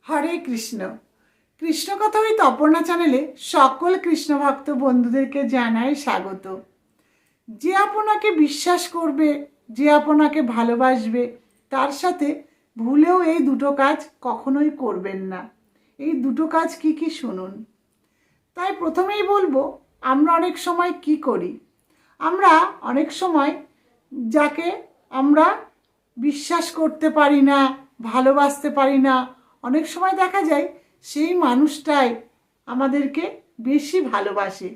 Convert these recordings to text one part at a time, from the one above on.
হরে কৃষ্ণ। কৃষ্ণ কথা উইথ অপর্ণা চ্যানেলে সকল কৃষ্ণ ভক্ত বন্ধুদেরকে জানাই স্বাগত। যে আপনাকে বিশ্বাস করবে, যে আপনাকে ভালোবাসবে, তার সাথে ভুলেও এই দুটো কাজ কখনোই করবেন না। এই দুটো কাজ কি কি শুনুন। তাই প্রথমেই বলবো, আমরা অনেক সময় কি করি, আমরা অনেক সময় যাকে আমরা বিশ্বাস করতে পারি না, ভালোবাসতে পারি না, অনেক সময় দেখা যায় সেই মানুষটাই আমাদেরকে বেশি ভালোবাসে।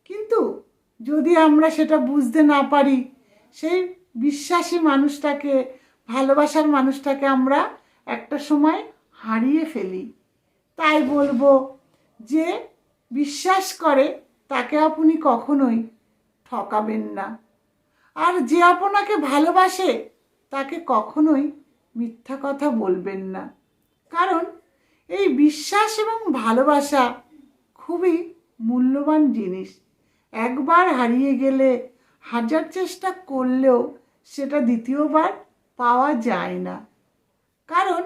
কিন্তু যদি আমরা সেটা বুঝতে না পারি, সেই বিশ্বাসী মানুষটাকে, ভালোবাসার মানুষটাকে আমরা একটা সময় হারিয়ে ফেলি। তাই বলবো, যে বিশ্বাস করে তাকে আপনি কখনোই ঠকাবেন না। আর যে আপনাকে ভালোবাসে তাকে কখনোই মিথ্যা কথা বলবেন না। কারণ এই বিশ্বাস এবং ভালোবাসা খুবই মূল্যবান জিনিস। একবার হারিয়ে গেলে হাজার চেষ্টা করলেও সেটা দ্বিতীয়বার পাওয়া যায় না। কারণ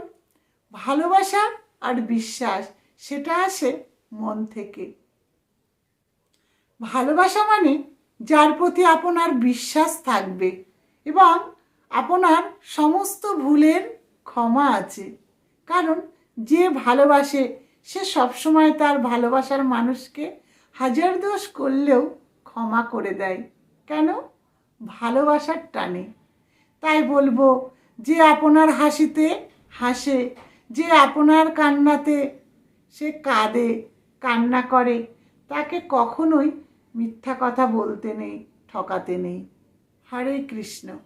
ভালোবাসা আর বিশ্বাস সেটা আসে মন থেকে। ভালোবাসা মানে যার প্রতি আপনার বিশ্বাস থাকবে এবং আপনার সমস্ত ভুলের ক্ষমা আছে। কারণ যে ভালোবাসে সে সবসময় তার ভালোবাসার মানুষকে হাজার দোষ করলেও ক্ষমা করে দেয়। কেন? ভালোবাসার টানে। তাই বলবো, যে আপনার হাসিতে হাসে, যে আপনার কান্নাতে সে কাঁদে, কান্না করে, তাকে কখনোই মিথ্যা কথা বলতে নেই, ঠকাতে নেই। হরে কৃষ্ণ।